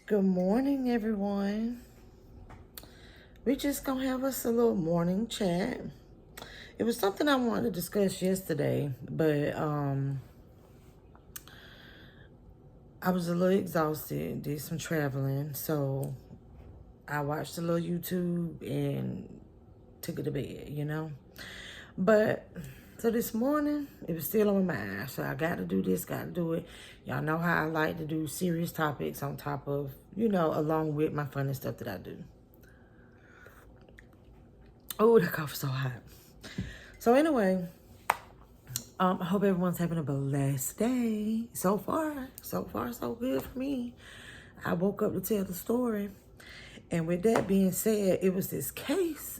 Good morning, everyone. We just gonna have us a little morning chat. It was something I wanted to discuss yesterday, but I was a little exhausted, did some traveling, so I watched a little YouTube and took it to bed. But so this morning, it was still on my mind. So I got to do this, got to do it. Y'all know how I like to do serious topics on top of, along with my funny stuff that I do. Oh, that cough is so hot. So anyway, I hope everyone's having a blessed day. So far, so good for me. I woke up to tell the story. And with that being said, it was this case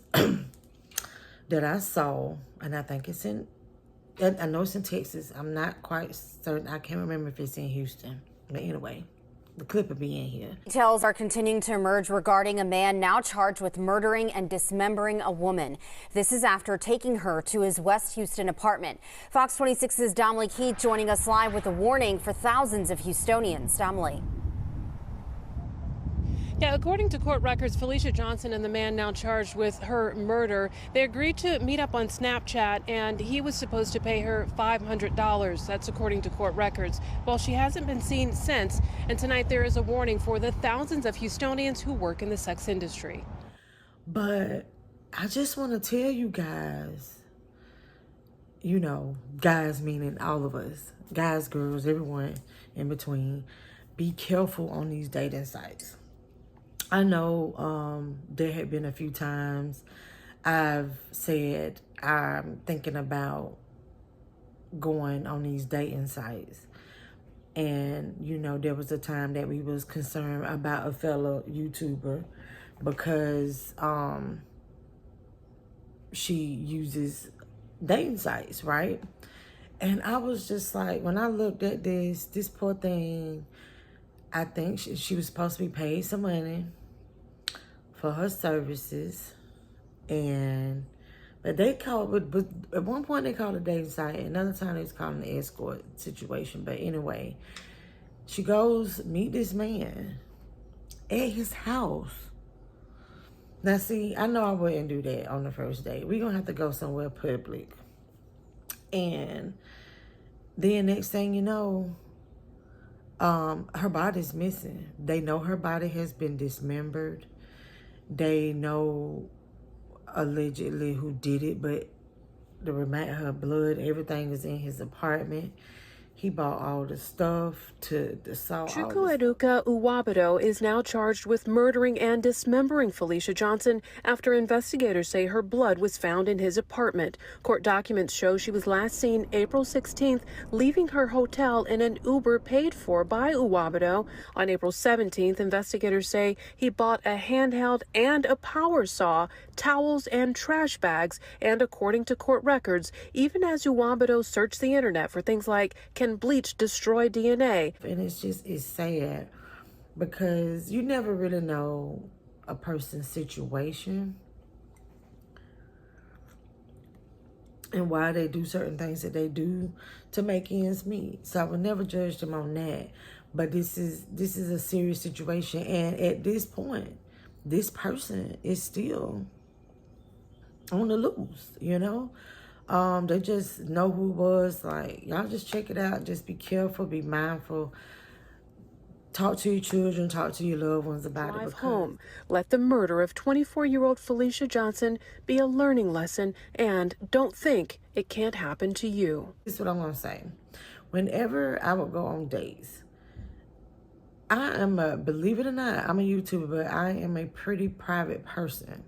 that I saw, and I think it's I know it's in Texas. I'm not quite certain. I can't remember if it's in Houston. But anyway, the clip will be in here. Details are continuing to emerge regarding a man now charged with murdering and dismembering a woman. This is after taking her to his West Houston apartment. Fox 26's Dominique Heath joining us live with a warning for thousands of Houstonians. Dominique. Yeah, according to court records, Felicia Johnson and the man now charged with her murder, they agreed to meet up on Snapchat, and he was supposed to pay her $500. That's according to court records. Well, she hasn't been seen since, and tonight there is a warning for the thousands of Houstonians who work in the sex industry. But I just want to tell you guys, guys meaning all of us, guys, girls, everyone in between, be careful on these dating sites. I know there had been a few times I've said I'm thinking about going on these dating sites. And, there was a time that we was concerned about a fellow YouTuber because she uses dating sites, right? And I was just like, when I looked at this poor thing, I think she was supposed to be paid some money for her services, but they called, but at one point they called a dating site, another time they was calling an escort situation. But anyway, she goes meet this man at his house. Now see, I know I wouldn't do that on the first date. We're gonna have to go somewhere public, and then next thing you know, her body's missing. They know her body has been dismembered. They know allegedly who did it, but her blood, everything is in his apartment. He bought all the stuff to saw. Chukwuebuka Uwabado is now charged with murdering and dismembering Felicia Johnson after investigators say her blood was found in his apartment. Court documents show she was last seen April 16th leaving her hotel in an Uber paid for by Uwabado. On April 17th, investigators say he bought a handheld and a power saw, towels and trash bags, and according to court records, even as Uwabado searched the internet for things like can bleach destroy DNA? And it's sad because you never really know a person's situation and why they do certain things that they do to make ends meet. So I would never judge them on that. But this is a serious situation, and at this point, this person is still on the loose, They just know who it was. Like, y'all just check it out. Just be careful, be mindful. Talk to your children, talk to your loved ones about it. Drive home. Let the murder of 24-year-old Felicia Johnson be a learning lesson, and don't think it can't happen to you. This is what I'm going to say. Whenever I would go on dates, believe it or not, I'm a YouTuber, but I am a pretty private person.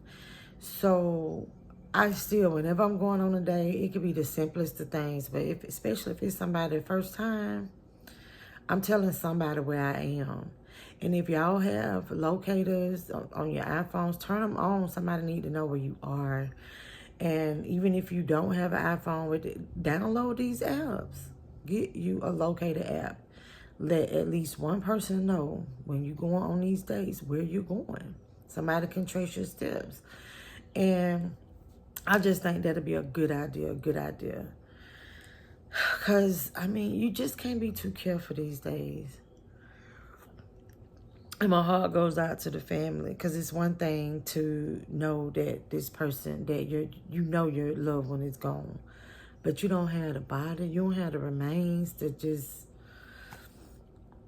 So I still, whenever I'm going on a date, it could be the simplest of things, but especially if it's somebody the first time, I'm telling somebody where I am. And if y'all have locators on your iPhones, turn them on. Somebody need to know where you are. And even if you don't have an iPhone, download these apps. Get you a locator app. Let at least one person know when you're going on these dates where you're going. Somebody can trace your steps. And I just think that'd be a good idea, Because, you just can't be too careful these days. And my heart goes out to the family, because it's one thing to know that this person, that you know your loved one is gone, but you don't have the body, you don't have the remains to just.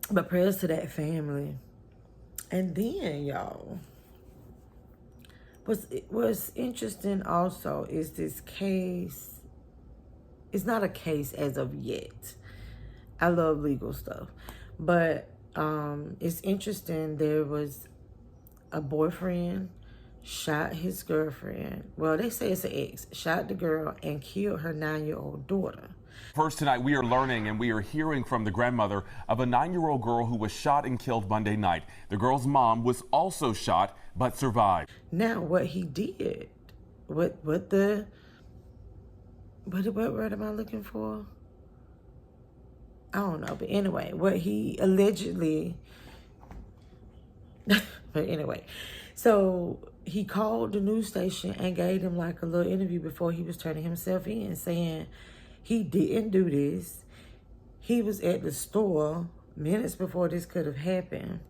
But prayers to that family. And then, y'all, what's interesting also is this case. It's not a case as of yet. I love legal stuff, but it's interesting. There was a boyfriend shot his girlfriend. Well, they say it's an ex. Shot the girl and killed her 9-year-old daughter. First tonight, we are learning and we are hearing from the grandmother of a 9-year-old girl who was shot and killed Monday night. The girl's mom was also shot but survived. Now, what he did, what word am I looking for? I don't know, but anyway, what he allegedly, but anyway, so he called the news station and gave them like a little interview before he was turning himself in, saying he didn't do this. He was at the store minutes before this could have happened.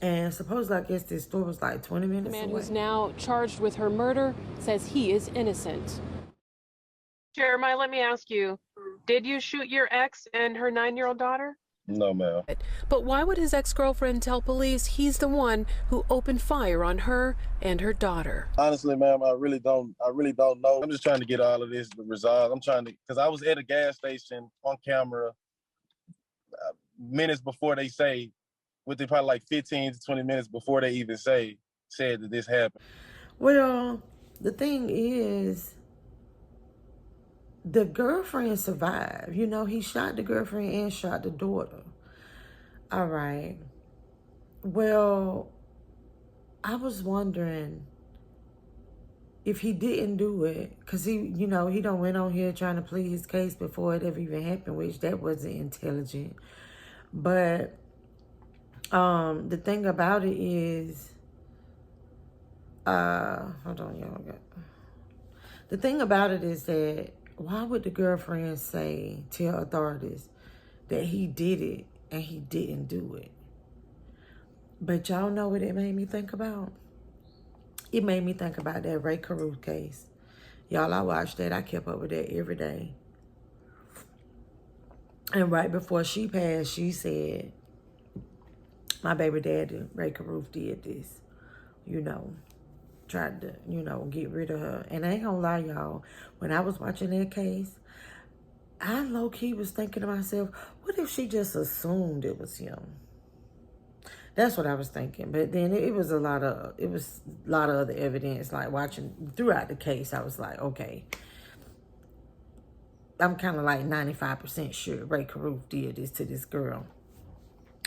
And supposedly, I guess this store was like 20 minutes away. The man who's now charged with her murder says he is innocent. Jeremiah, let me ask you, did you shoot your ex and her 9-year-old daughter? No, ma'am. But why would his ex-girlfriend tell police he's the one who opened fire on her and her daughter? Honestly, ma'am, I really don't know. I'm just trying to get all of this resolved. I'm trying to, because I was at a gas station on camera minutes before they say, probably like 15 to 20 minutes before they even said that this happened. Well, the thing is, the girlfriend survived. You know, he shot the girlfriend and shot the daughter. All right. Well, I was wondering if he didn't do it, because he don't went on here trying to plead his case before it ever even happened, which that wasn't intelligent. But the thing about it is, hold on, y'all. The thing about it is that, why would the girlfriend tell authorities that he did it and he didn't do it? But y'all know what it made me think about? It made me think about that Ray Caruth case. Y'all, I watched that. I kept up with that every day. And right before she passed, she said, my baby daddy, Ray Caruth, did this. Tried to, get rid of her. And I ain't gonna lie, y'all, when I was watching that case, I low-key was thinking to myself, what if she just assumed it was him? That's what I was thinking. But then it was a lot of other evidence. Like, watching throughout the case, I was like, okay, I'm kind of like 95% sure Ray Caruth did this to this girl.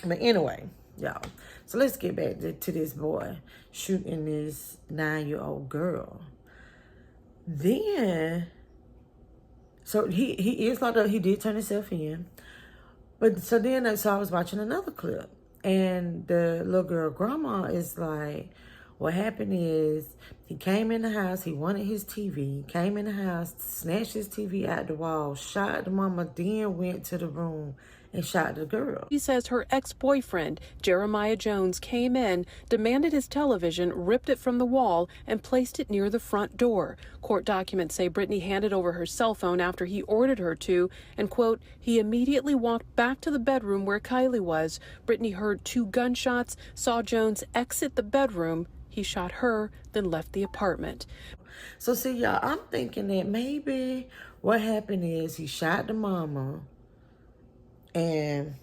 But anyway, y'all, so let's get back to this boy shooting this 9-year-old girl. Then, so he is locked up. He did turn himself in. But so I was watching another clip, and the little girl grandma is like, what happened is, he came in the house, he wanted his TV, came in the house, snatched his TV out the wall, shot the mama, then went to the room and shot the girl. He says her ex-boyfriend, Jeremiah Jones, came in, demanded his television, ripped it from the wall, and placed it near the front door. Court documents say Brittany handed over her cell phone after he ordered her to, and, quote, he immediately walked back to the bedroom where Kylie was. Brittany heard 2 gunshots, saw Jones exit the bedroom. He shot her, then left the apartment. So see, y'all, I'm thinking that maybe what happened is he shot the mama, and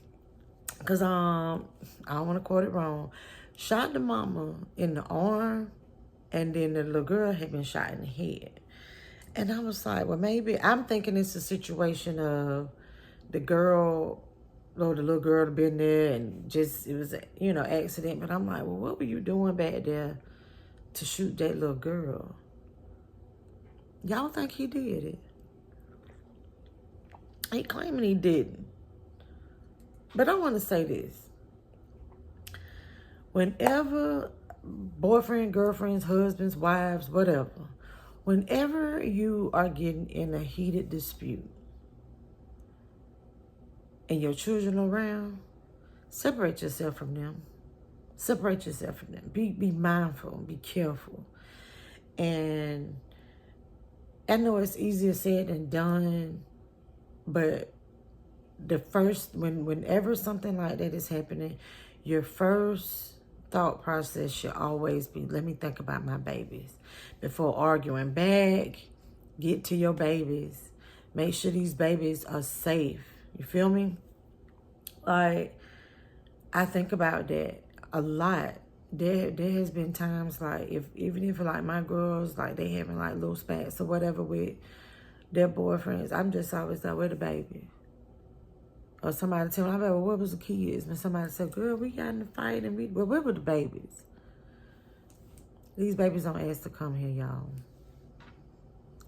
because I don't want to quote it wrong, shot the mama in the arm, and then the little girl had been shot in the head. And I was like, well, maybe I'm thinking it's a situation of the girl, or the little girl had been there and just, it was accident. But I'm like, well, what were you doing back there to shoot that little girl? Y'all think he did it? He claiming he didn't. But I want to say this. Whenever boyfriend, girlfriends, husbands, wives, whatever, whenever you are getting in a heated dispute and your children are around, separate yourself from them. Separate yourself from them. Be mindful, be careful. And I know it's easier said than done, but whenever something like that is happening, your first thought process should always be, let me think about my babies. Before arguing back, get to your babies. Make sure these babies are safe. You feel me? Like, I think about that a lot. There has been times like, even if like my girls, like they having like little spats or whatever with their boyfriends, I'm just always like, where the baby? Or somebody tell me, I'm like, well, where was the kids? And somebody said, girl, we got in a fight and well, where were the babies? These babies don't ask to come here, y'all.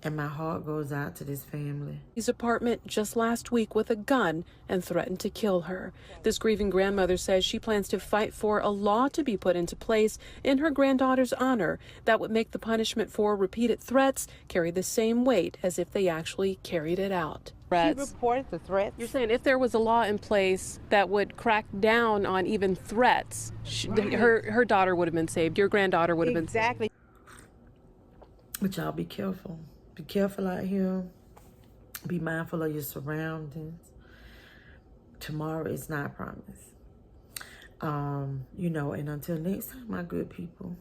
And my heart goes out to this family. His apartment just last week with a gun and threatened to kill her. This grieving grandmother says she plans to fight for a law to be put into place in her granddaughter's honor that would make the punishment for repeated threats carry the same weight as if they actually carried it out. She reported the threats. You're saying if there was a law in place that would crack down on even threats, her daughter would have been saved. Your granddaughter would have been saved. Exactly. But y'all be careful. Be careful out here. Be mindful of your surroundings. Tomorrow is not promised. And until next time, my good people.